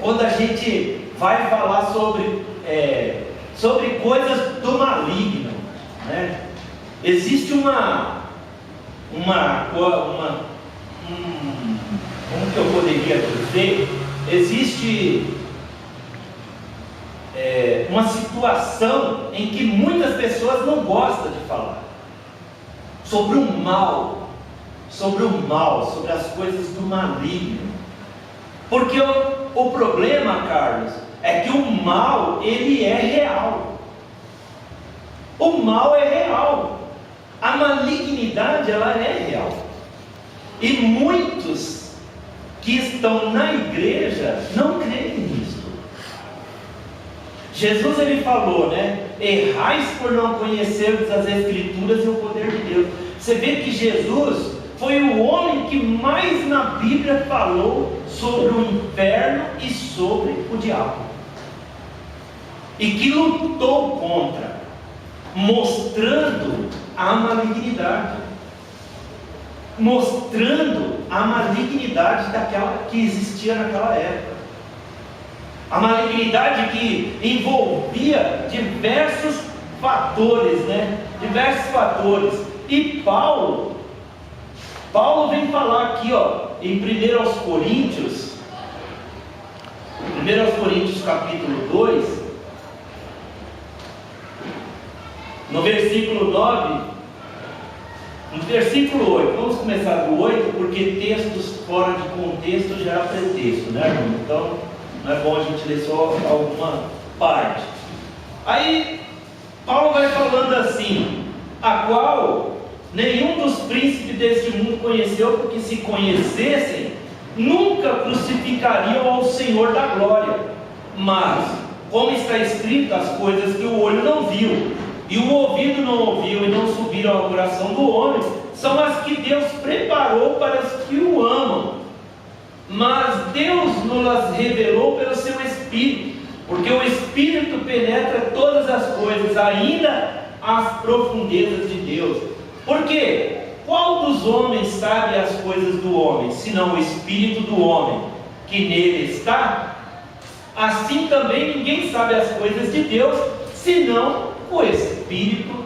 Quando a gente vai falar sobre coisas do maligno, né? Existe como que eu poderia dizer? Existe uma situação em que muitas pessoas não gostam de falar sobre o mal, sobre as coisas do maligno. Porque o problema, Carlos, é que o mal, ele é real. O mal é real. A malignidade, ela é real. E muitos que estão na igreja não creem nisso. Jesus, ele falou, né? Errais por não conhecermos as Escrituras e o poder de Deus. Você vê que Jesus foi o homem que mais na Bíblia falou sobre o inferno e sobre o diabo, e que lutou contra, mostrando a malignidade, daquela que existia naquela época, a malignidade que envolvia diversos fatores, né? E Paulo vem falar aqui, em 1 Coríntios capítulo 2, no versículo 9, no versículo 8, vamos começar do 8, porque textos fora de contexto gera pretexto, né, irmão? Então, não é bom a gente ler só alguma parte. Aí, Paulo vai falando assim: a qual nenhum dos príncipes deste mundo conheceu, porque se conhecessem, nunca crucificariam ao Senhor da glória. Mas, como está escrito, as coisas que o olho não viu, e o ouvido não ouviu, e não subiram ao coração do homem, são as que Deus preparou para os que o amam. Mas Deus nos revelou pelo seu Espírito, porque o Espírito penetra todas as coisas, ainda as profundezas de Deus. Porque qual dos homens sabe as coisas do homem, senão o Espírito do homem que nele está? Assim também ninguém sabe as coisas de Deus, senão o Espírito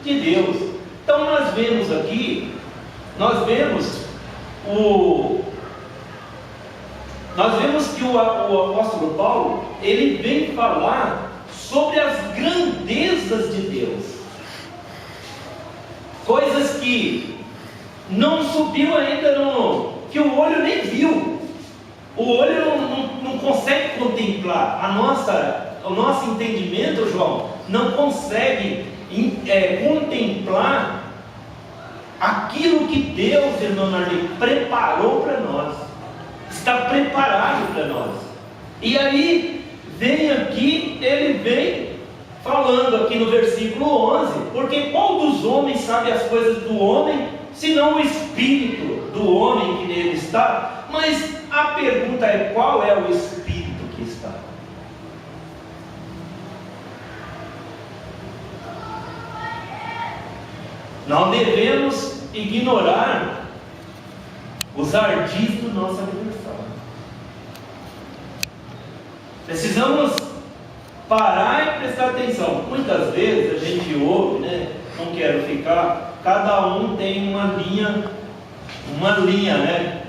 de Deus. Então nós vemos aqui, que o apóstolo Paulo, ele vem falar sobre as grandezas de Deus, coisas que não subiu ainda, que o olho nem viu, o olho não consegue contemplar, o nosso entendimento, João, não consegue contemplar aquilo que Deus, irmão Marley, preparou para nós, está preparado para nós. E aí, ele vem falando aqui no versículo 11, porque qual dos homens sabe as coisas do homem, senão o Espírito do homem que nele está? Mas a pergunta é: qual é o Espírito que está? Não devemos ignorar os ardis do nosso aniversário. Precisamos parar e prestar atenção. Muitas vezes a gente ouve, né? Não quero ficar. Cada um tem uma linha, né?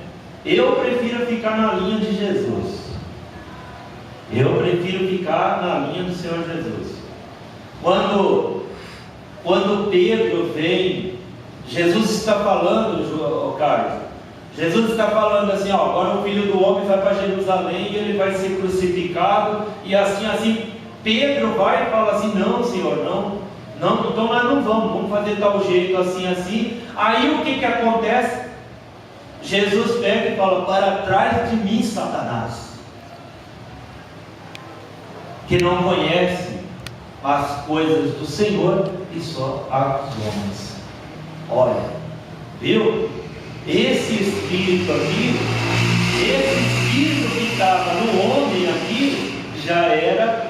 Eu prefiro ficar na linha de Jesus. Eu prefiro ficar na linha do Senhor Jesus. Quando Pedro vem, Jesus está falando, Carlos, Jesus está falando assim: agora o Filho do Homem vai para Jerusalém e ele vai ser crucificado, e assim, Pedro vai e fala assim: não, Senhor, não, então nós não vamos fazer tal jeito, assim. Aí o que acontece? Jesus pega e fala: para trás de mim, Satanás, que não conhece as coisas do Senhor e só as homens. Olha, viu? Esse espírito aqui, esse espírito que estava no homem aqui, já era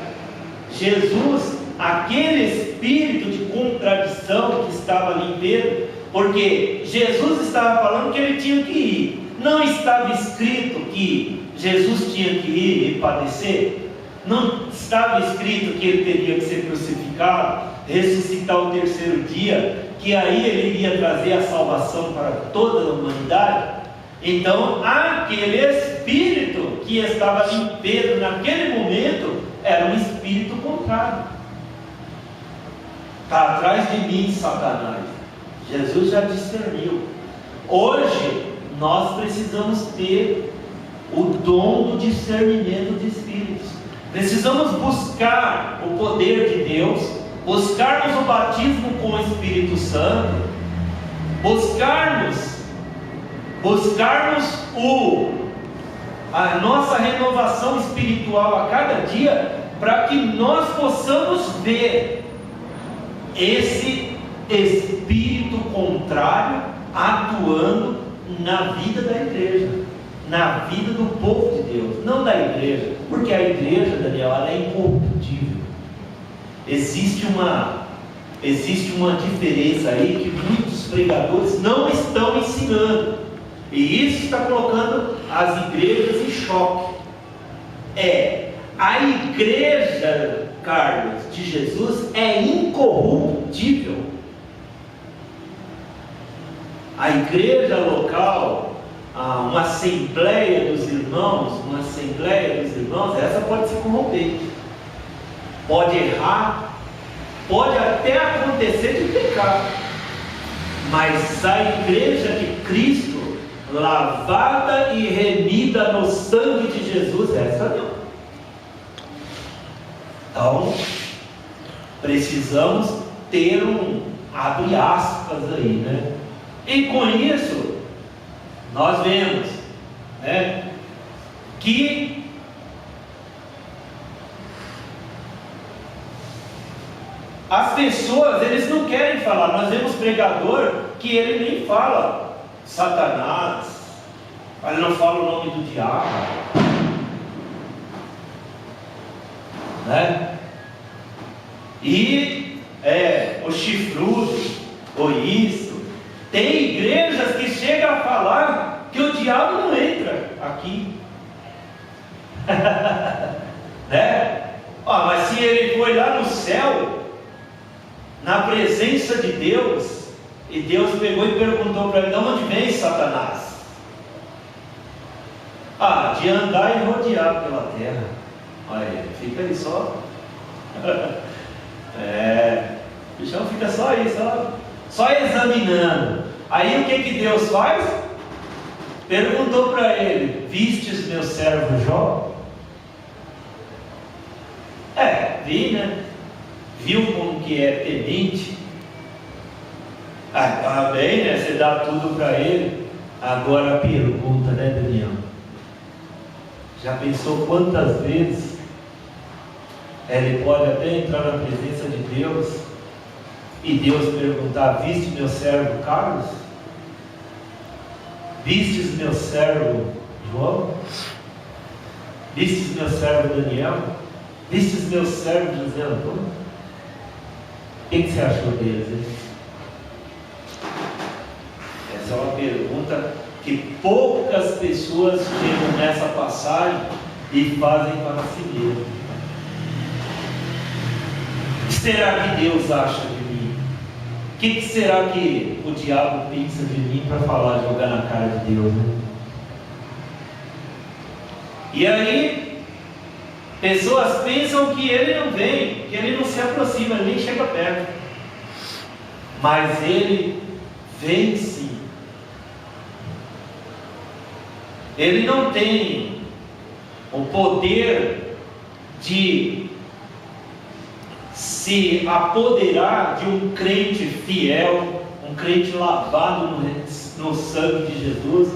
Jesus, aquele espírito de contradição que estava ali em Pedro, porque Jesus estava falando que ele tinha que ir. Não estava escrito que Jesus tinha que ir e padecer? Não estava escrito que ele teria que ser crucificado, ressuscitar o terceiro dia, que aí ele iria trazer a salvação para toda a humanidade? Então, aquele espírito que estava em Pedro naquele momento era um espírito contrário. Está atrás de mim, Satanás. Jesus já discerniu. Hoje nós precisamos ter o dom do discernimento de espíritos. Precisamos buscar o poder de Deus, buscarmos o batismo com o Espírito Santo, buscarmos a nossa renovação espiritual a cada dia, para que nós possamos ver esse espírito contrário atuando na vida da igreja, na vida do povo de Deus, não da igreja, porque a igreja, Daniel, ela é incorruptível. Existe uma diferença aí que muitos pregadores não estão ensinando, e isso está colocando as igrejas em choque. A igreja, Carlos, de Jesus é incorruptível. A igreja local, uma assembleia dos irmãos, essa pode se corromper, pode errar, pode até acontecer de pecar, mas a igreja de Cristo, lavada e remida no sangue de Jesus, essa não. Então, precisamos ter abre aspas aí, né? E com isso, nós vemos, né, que as pessoas, eles não querem falar. Nós vemos pregador que ele nem fala Satanás, ele não fala o nome do diabo, né? E o chifrudo, ou isso. Tem igrejas que chegam a falar que o diabo não entra aqui. Né? Mas se ele foi lá no céu, na presença de Deus, e Deus pegou e perguntou para ele: de onde vem Satanás? De andar e rodear pela terra. Olha, fica aí só. O bichão fica só aí, só examinando. Aí o que Deus faz? Perguntou para ele: vistes meu servo Jó? Vi, né? Viu como que é temente? Tá bem, né? Você dá tudo para ele. Agora a pergunta, né, Daniel? Já pensou quantas vezes ele pode até entrar na presença de Deus e Deus perguntar: viste meu servo Carlos? Vistes meu servo João? Vistes meu servo Daniel? Vistes meu servo José Antônio? O que você achou deles, hein? Essa é uma pergunta que poucas pessoas chegam nessa passagem e fazem para si mesmo. O que será que Deus acha de mim? O que será que o diabo pensa de mim para falar, jogar na cara de Deus, né? E aí, pessoas pensam que ele não vem, que ele não se aproxima, ele nem chega perto. Mas ele vem sim. Ele não tem o poder de se apoderar de um crente fiel, um crente lavado no sangue de Jesus,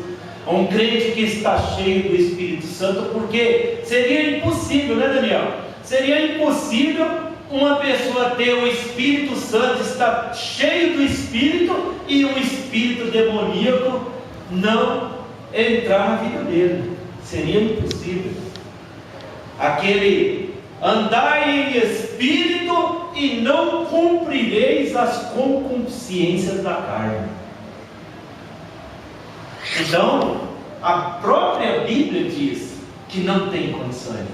um crente que está cheio do Espírito Santo, porque seria impossível, né, Daniel? Seria impossível uma pessoa ter o Espírito Santo, estar cheio do Espírito, e um espírito demoníaco não entrar na vida dele. Seria impossível. Aquele: andai em espírito e não cumprireis as concupiscências da carne. Então, a própria Bíblia diz que não tem condições.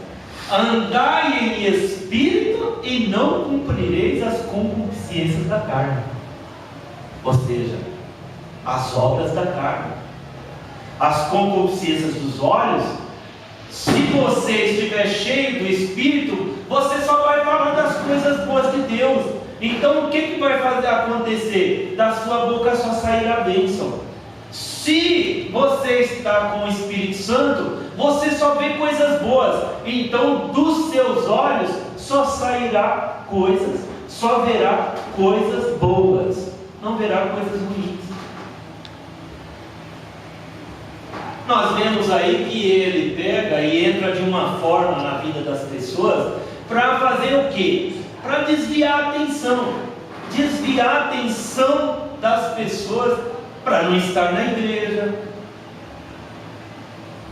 Andai em espírito e não cumprireis as concupiscências da carne. Ou seja, as obras da carne. As concupiscências dos olhos. Se você estiver cheio do Espírito, você só vai falar das coisas boas de Deus. Então o que vai fazer acontecer? Da sua boca só sairá bênção. Se você está com o Espírito Santo, você só vê coisas boas. Então dos seus olhos só sairá coisas, só verá coisas boas, não verá coisas ruins. Nós vemos aí que ele pega e entra de uma forma na vida das pessoas para fazer o quê? Para desviar a atenção. Desviar a atenção das pessoas para não estar na igreja.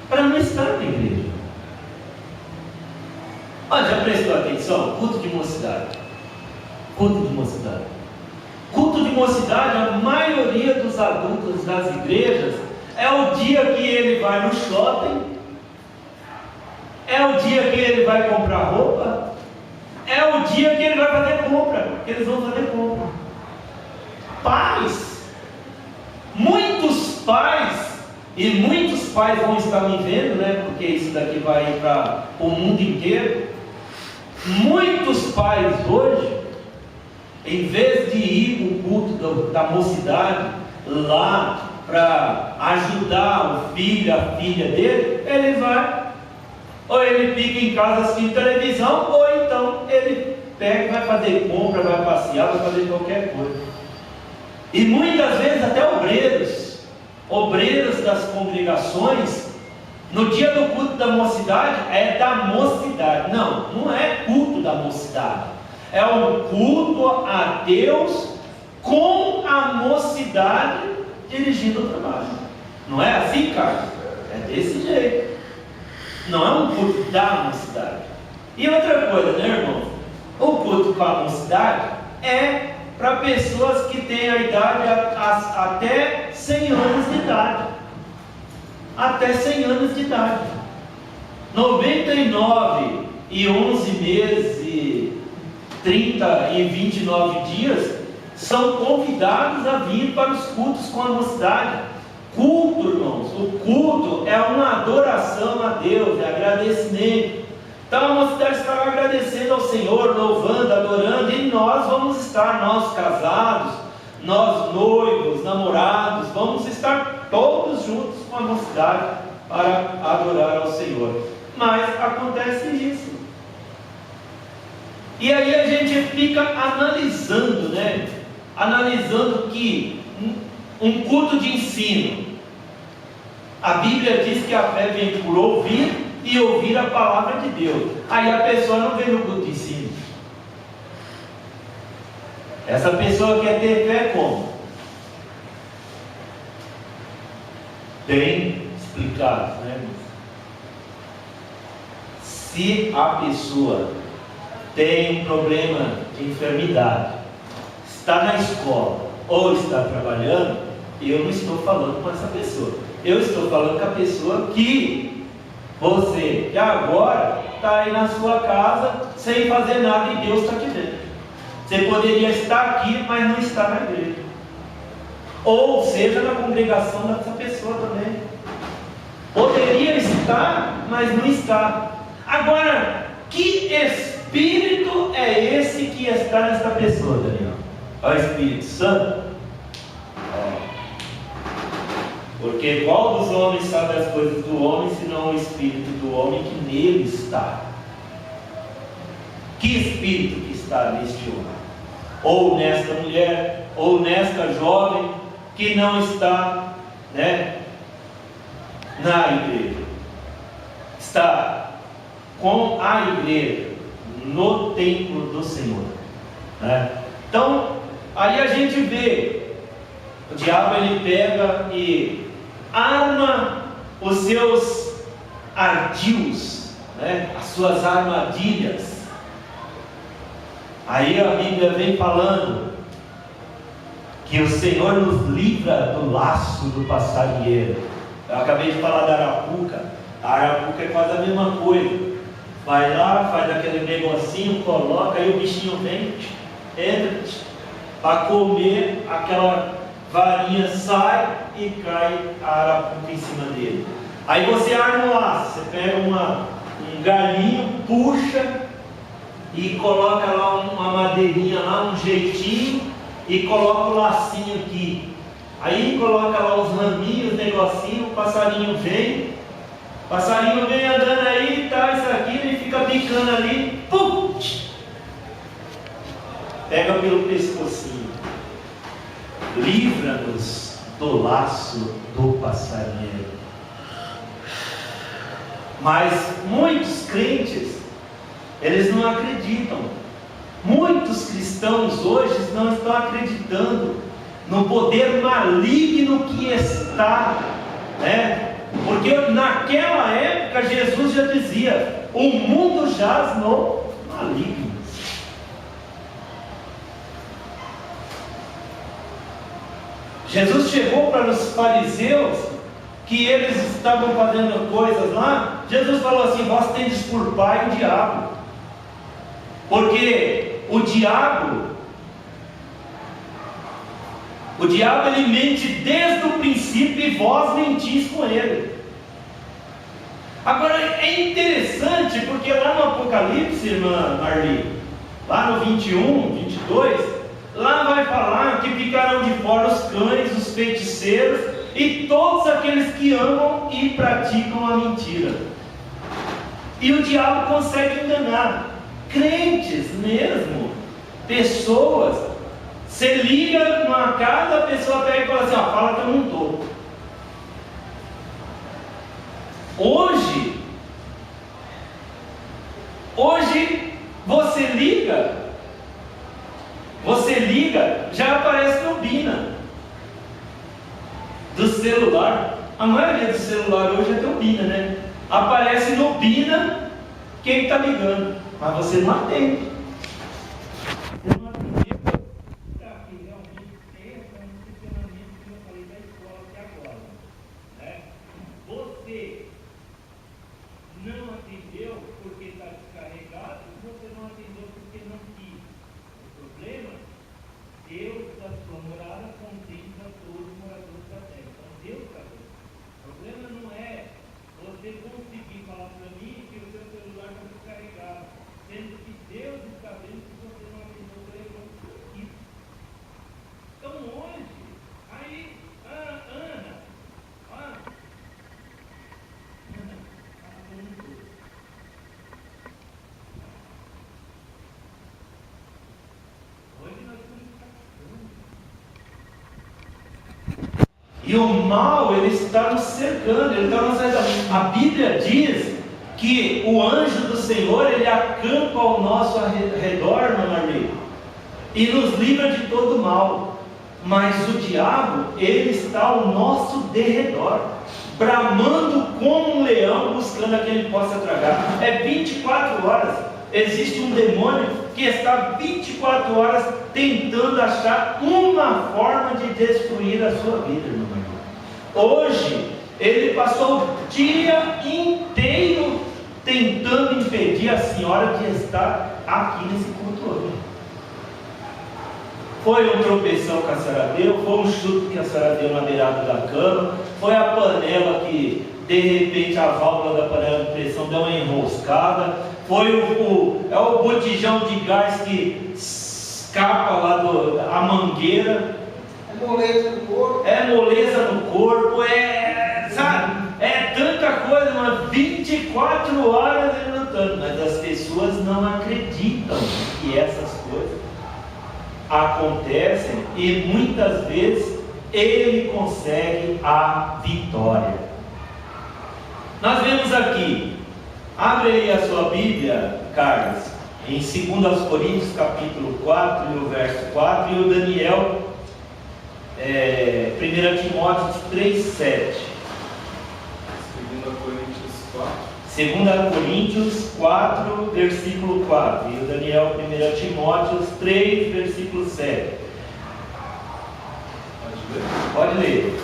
Para não estar na igreja. Olha, já prestou atenção? Culto de mocidade. Culto de mocidade. Culto de mocidade, a maioria dos adultos das igrejas, é o dia que ele vai no shopping, é o dia que ele vai comprar roupa, é o dia que ele vai fazer compra, que eles vão fazer compra. Pais, muitos pais, e muitos pais vão estar me vendo, né? Porque isso daqui vai para o mundo inteiro. Muitos pais hoje, em vez de ir para o culto da mocidade lá para ajudar o filho, a filha dele, ele vai, ou ele fica em casa assistindo televisão, ou então ele pega e vai fazer compra, vai passear, vai fazer qualquer coisa. E muitas vezes até obreiros das congregações, no dia do culto da mocidade, é da mocidade. Não, não é culto da mocidade, é um culto a Deus com a mocidade dirigindo o trabalho. Não é assim, Carlos? É desse jeito. Não é um culto da mocidade. E outra coisa, né, irmão? O culto com a mocidade é para pessoas que têm a idade até 100 anos de idade. Até 100 anos de idade. 99 e 11 meses e 30 e 29 dias são convidados a vir para os cultos com a mocidade. Culto, irmãos, o culto é uma adoração a Deus, é agradecimento. Então a mocidade estará agradecendo ao Senhor, louvando, adorando, e nós vamos estar, nós casados, nós noivos, namorados, vamos estar todos juntos com a mocidade para adorar ao Senhor. Mas acontece isso. E aí a gente fica analisando, né? Analisando que um culto de ensino, a Bíblia diz que a fé vem por ouvir e ouvir a palavra de Deus. Aí a pessoa não vem no culto de ensino. Essa pessoa quer ter fé como? Bem explicado, né? Se a pessoa tem um problema de enfermidade, está na escola ou está trabalhando, eu não estou falando com essa pessoa. Eu estou falando com a pessoa que você, que agora está aí na sua casa sem fazer nada e Deus está aqui dentro. Você poderia estar aqui, mas não está na igreja. Ou seja, na congregação dessa pessoa também. Poderia estar, mas não está. Agora, que espírito é esse que está nessa pessoa, Daniel? É o Espírito Santo? Porque qual dos homens sabe as coisas do homem, senão o Espírito do homem que nele está? Que Espírito que está neste homem? Ou nesta mulher, ou nesta jovem que não está, né, na igreja? Está com a igreja no templo do Senhor, né? Então, aí a gente vê, o diabo ele pega e arma os seus ardios, né? As suas armadilhas. Aí a Bíblia vem falando que o Senhor nos livra do laço do passarinheiro. Eu acabei de falar da arapuca. A arapuca é quase a mesma coisa. Vai lá, faz aquele negocinho, coloca, aí o bichinho vem, entra, para comer, aquela varinha sai e cai a arapuca em cima dele. Aí você arma o laço, você pega um galinho, puxa e coloca lá uma madeirinha lá, um jeitinho, e coloca o lacinho aqui. Aí coloca lá os raminhos, negocinho, o passarinho vem andando aí, tá, isso aqui, ele fica picando ali, pum! Pega pelo pescocinho. Livra-nos do laço do passarinheiro. Mas muitos crentes, eles não acreditam. Muitos cristãos hoje não estão acreditando no poder maligno que está, né? Porque naquela época Jesus já dizia: o mundo jaz no maligno. Jesus chegou para os fariseus, que eles estavam fazendo coisas lá. Jesus falou assim: vós tendes por pai o diabo, porque o diabo ele mente desde o princípio e vós mentis com ele. Agora é interessante, porque lá no Apocalipse, irmã Marli, lá no 21, 22, lá vai falar que ficarão de fora os cães, os feiticeiros e todos aqueles que amam e praticam a mentira. E o diabo consegue enganar crentes mesmo, pessoas. Você liga numa casa, a pessoa pega e fala assim: ó, fala que eu não estou. Hoje você liga, já aparece no Bina do celular. A maioria do celular hoje é do Bina, né? Aparece no Bina quem está ligando, mas você não atende. Você não atendeu, porque realmente tem um funcionamento que eu falei da escola aqui agora, né? Você não atendeu porque está descarregado, você não atendeu porque não quis. O problema, Deus da sua morada contempla todos os moradores da terra. Então Deus está vendo. O problema não é você conseguir falar para mim que o seu celular está descarregado, sendo que Deus está vendo que você não atendeu o telefone que eu quis. Então hoje, aí, Ana, e o mal, ele está nos cercando, ele está nos cercando. A Bíblia diz que o anjo do Senhor, ele acampa ao nosso redor, meu amigo, e nos livra de todo mal. Mas o diabo, ele está ao nosso derredor, bramando como um leão, buscando a quem ele possa tragar. É 24 horas. Existe um demônio que está 24 horas tentando achar uma forma de destruir a sua vida, meu irmão. Hoje, ele passou o dia inteiro tentando impedir a senhora de estar aqui nesse culto hoje. Foi um tropeção que a senhora deu, foi um chute que a senhora deu na beirada da cama, foi a panela que, de repente, a válvula da panela de pressão deu uma enroscada, foi o botijão de gás que escapa lá a mangueira. É moleza no corpo. É moleza no corpo, sabe? É tanta coisa, mas 24 horas ele lutando. Mas as pessoas não acreditam que essas coisas acontecem e muitas vezes ele consegue a vitória. Nós vemos aqui, abre aí a sua Bíblia, Carlos, em 2 Coríntios capítulo 4 e o verso 4, e o Daniel, 1 Timóteo 3, 7. 2 Coríntios 4, versículo 4, e o Daniel, 1 Timóteo 3, versículo 7. Pode ler? Pode ler.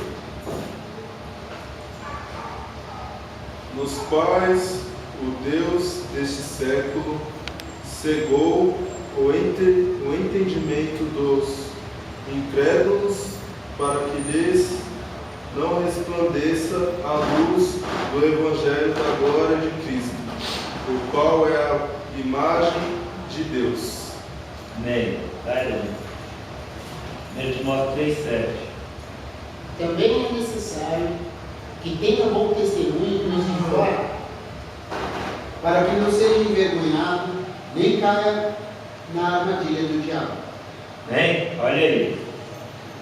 nos quais o Deus deste século cegou o entendimento dos incrédulos, para que lhes não resplandeça a luz do Evangelho da glória de Cristo, o qual é a imagem de Deus. Amém. Vai, Leandro. 1 Timóteo 3,7. Também é necessário que tenha bom testemunho dos de fora, para que não seja envergonhado, nem caia na armadilha do diabo. Bem, olha aí.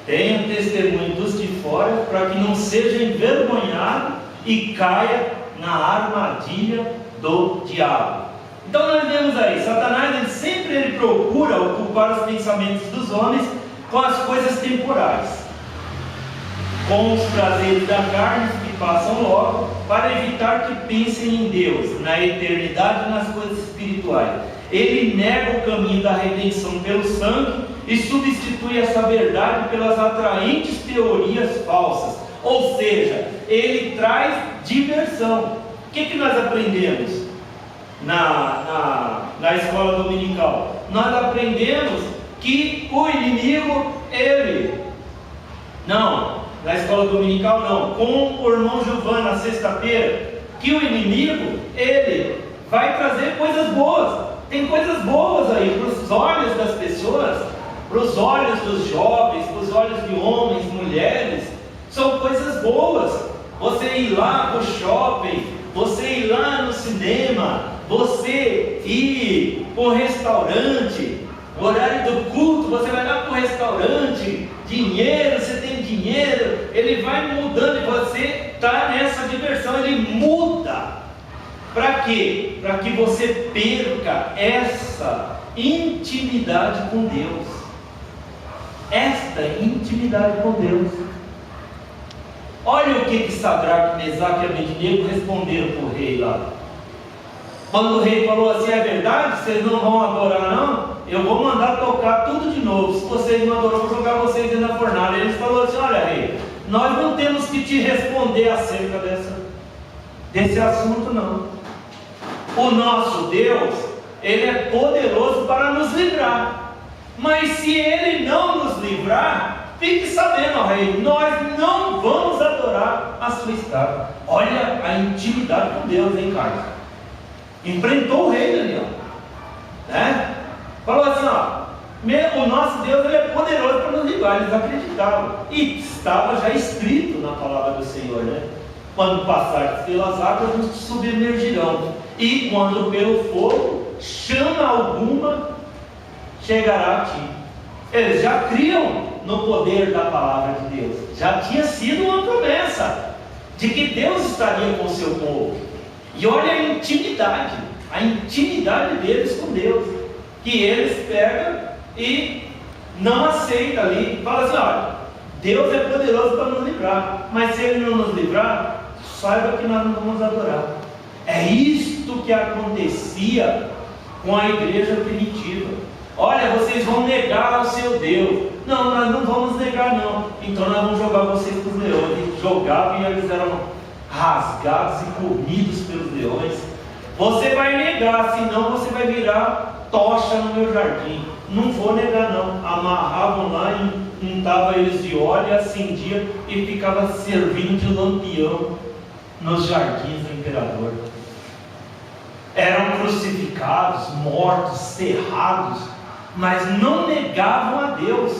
Tenha testemunho dos de fora, para que não seja envergonhado e caia na armadilha do diabo. Então nós vemos aí, Satanás ele procura ocupar os pensamentos dos homens com as coisas temporais, com os prazeres da carne que passam logo, para evitar que pensem em Deus, na eternidade e nas coisas espirituais. Ele nega o caminho da redenção pelo sangue e substitui essa verdade pelas atraentes teorias falsas. Ou seja, ele traz diversão. O que nós aprendemos na escola dominical? Nós aprendemos que o inimigo, na escola dominical não, com o irmão Gilvan na sexta-feira, que o inimigo, ele vai trazer coisas boas. Tem coisas boas aí para os olhos das pessoas, para os olhos dos jovens, para os olhos de homens, mulheres. São coisas boas. Você ir lá para o shopping, você ir lá no cinema, você ir para o restaurante, no horário do culto, você vai lá para o restaurante, dinheiro, você tem dinheiro, ele vai mudando e você está nessa diversão, ele muda. Para quê? Para que você perca essa intimidade com Deus. Esta intimidade com Deus. Olha o que Sadraque, Mesaque e Abednego responderam para o rei lá. Quando o rei falou assim: é verdade? Vocês não vão adorar não? Eu vou mandar tocar tudo de novo. Se vocês não adoram, eu vou jogar vocês dentro da fornalha. Eles falaram assim: olha rei, nós não temos que te responder acerca desse assunto não. O nosso Deus, Ele é poderoso para nos livrar. Mas se Ele não nos livrar, fique sabendo, ó rei, nós não vamos adorar a sua estátua. Olha a intimidade com Deus, hein, Carlos? Enfrentou o rei, Daniel, né? Falou assim, ó, o nosso Deus, Ele é poderoso para nos livrar. Eles acreditavam, e estava já escrito na palavra do Senhor, né? Quando passares pelas águas, nos submergirão, e quando pelo fogo, chama alguma chegará a ti. Eles já criam no poder da palavra de Deus. Já tinha sido uma promessa de que Deus estaria com o seu povo. E olha a intimidade deles com Deus, que eles pegam e não aceitam ali. Fala assim: olha, Deus é poderoso para nos livrar, mas se Ele não nos livrar, saiba que nós não vamos adorar. É isto que acontecia com a igreja primitiva. Olha, vocês vão negar o seu Deus. Não, nós não vamos negar não. Então nós vamos jogar vocês para os leões. E jogavam e eles eram rasgados e comidos pelos leões. Você vai negar, senão você vai virar tocha no meu jardim. Não vou negar não. Amarravam lá, untavam eles de óleo, acendia e ficava servindo de lampião nos jardins do imperador. Eram crucificados, mortos, serrados, mas não negavam a Deus,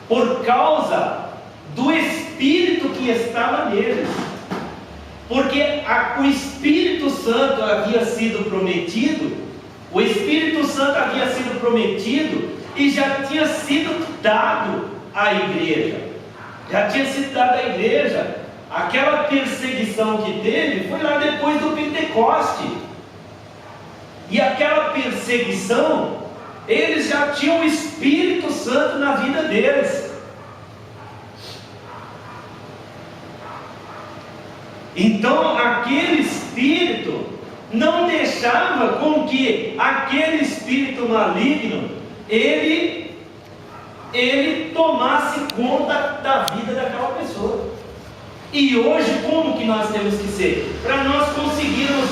por causa do Espírito que estava neles. Porque o Espírito Santo havia sido prometido, o Espírito Santo havia sido prometido e já tinha sido dado à igreja. Já tinha sido dado à igreja. Aquela perseguição que teve foi lá depois do Pentecoste. E aquela perseguição, eles já tinham o Espírito Santo na vida deles. Então aquele Espírito não deixava com que aquele espírito maligno ele tomasse conta da vida daquela pessoa. E hoje como que nós temos que ser? Para nós conseguirmos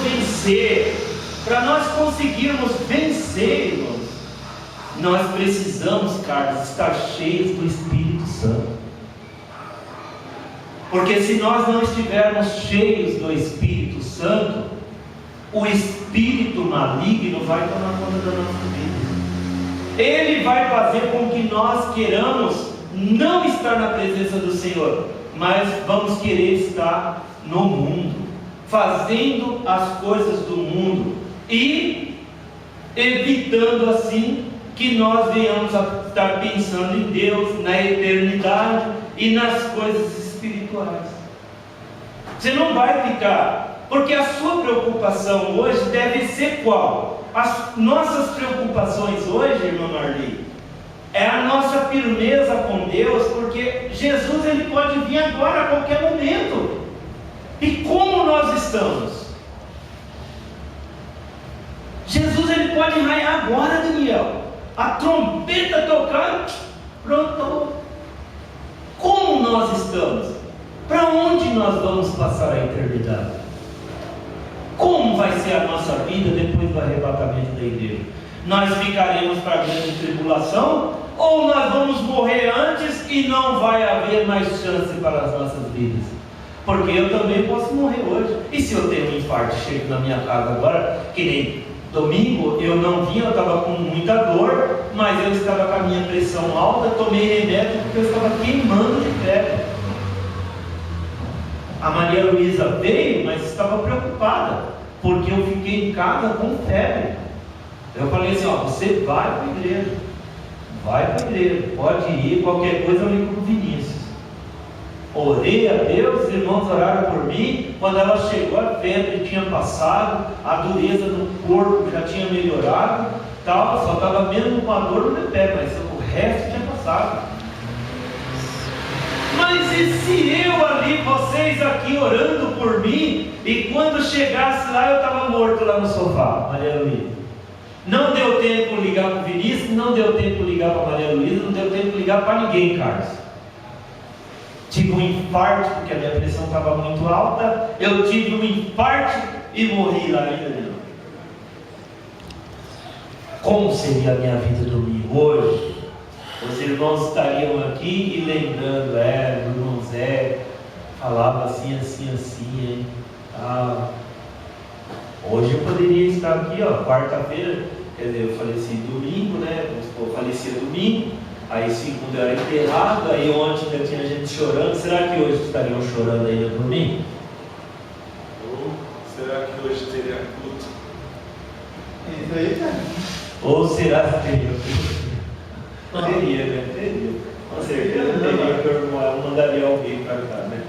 vencer, irmãos, nós precisamos, Carlos, estar cheios do Espírito Santo. Porque se nós não estivermos cheios do Espírito Santo, o espírito maligno vai tomar conta da nossa vida. Ele vai fazer com que nós queiramos não estar na presença do Senhor, mas vamos querer estar no mundo, fazendo as coisas do mundo e evitando assim que nós venhamos a estar pensando em Deus, na eternidade e nas coisas espirituais. Você não vai ficar, porque a sua preocupação hoje deve ser qual? As nossas preocupações hoje, irmã Marli, é a nossa firmeza com Deus, porque Jesus ele pode vir agora a qualquer momento. E como nós estamos? Jesus ele pode raiar agora, Daniel. A trombeta tocar, pronto. Como nós estamos? Para onde nós vamos passar a eternidade? Como vai ser a nossa vida depois do arrebatamento da igreja? Nós ficaremos para a grande tribulação? Ou nós vamos morrer antes e não vai haver mais chance para as nossas vidas? Porque eu também posso morrer hoje. E se eu tenho um infarto, chego na minha casa agora, que nem domingo, eu não vim, eu estava com muita dor, mas eu estava com a minha pressão alta, tomei remédio porque eu estava queimando de febre. A Maria Luísa veio, mas estava preocupada, porque eu fiquei em casa com febre. Eu falei assim, você vai para a igreja, pode ir, qualquer coisa eu ligo para o Vinícius. Orei a Deus, os irmãos oraram por mim. Quando ela chegou, a febre tinha passado, a dureza do corpo já tinha melhorado, tal, só estava mesmo com a dor no pé, mas o resto tinha passado. Mas e se eu ali, vocês aqui orando por mim, e quando chegasse lá eu estava morto lá no sofá, Maria Luísa? Não deu tempo de ligar para o Vinícius, não deu tempo de ligar para a Maria Luísa, não deu tempo de ligar para ninguém, Carlos. Tive um infarto, porque a minha pressão estava muito alta. Eu tive um infarto e morri lá ainda. Como seria a minha vida domingo hoje? Os irmãos estariam aqui e lembrando, o irmão Zé falava assim, hein? Hoje eu poderia estar aqui, quarta-feira, quer dizer, eu faleci domingo, né? Eu falecia domingo. Aí segunda era enterrado, aí ontem ainda tinha gente chorando. Será que hoje estariam chorando ainda por mim? Ou será que hoje teria culto? Isso aí, cara. Ou será que teria culto? Teria, né? Teria. Com certeza teria, que eu mandaria alguém para cá, né?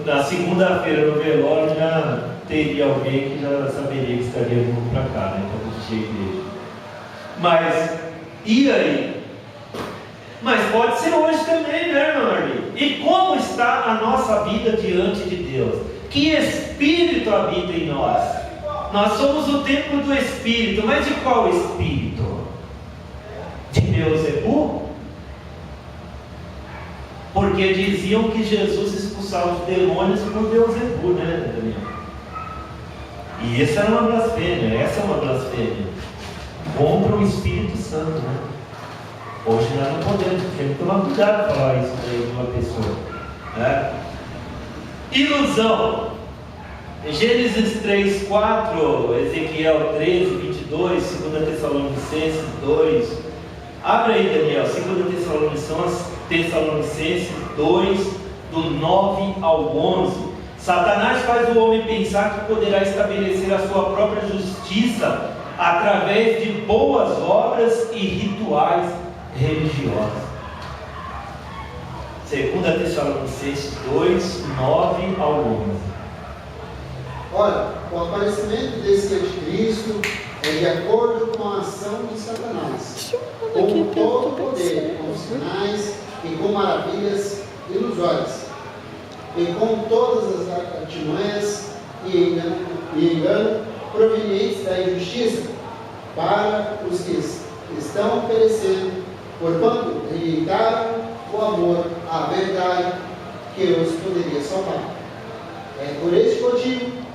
Na segunda-feira no velório já teria alguém que já saberia que estaria vindo para cá, né? Então a gente igreja. Mas e aí? Mas pode ser hoje também, né, irmã Marli? E como está a nossa vida diante de Deus? Que Espírito habita em nós? Nós somos o templo do Espírito, mas de qual Espírito? De Beelzebul? Porque diziam que Jesus expulsava os demônios por Beelzebul, né, Daniel? E essa é uma blasfêmia. Contra o Espírito Santo, né? Hoje nós não podemos, temos que tomar cuidado para falar isso de uma pessoa, né? Ilusão. Gênesis 3, 4, Ezequiel 13, 22, 2 Tessalonicenses 2. Abre aí, Daniel, 2 Tessalonicenses 2, do 9 ao 11. Satanás faz o homem pensar que poderá estabelecer a sua própria justiça através de boas obras e rituais religiosos. 2 Tessalonicenses 2, 9 ao 11. Olha, o aparecimento desse anticristo é de acordo com a ação de Satanás, com todo o poder, com sinais e com maravilhas ilusórias, e com todas as artimanhas e engano provenientes da injustiça para os que estão perecendo, porquanto rejeitaram o amor, a verdade que os poderia salvar. É por esse motivo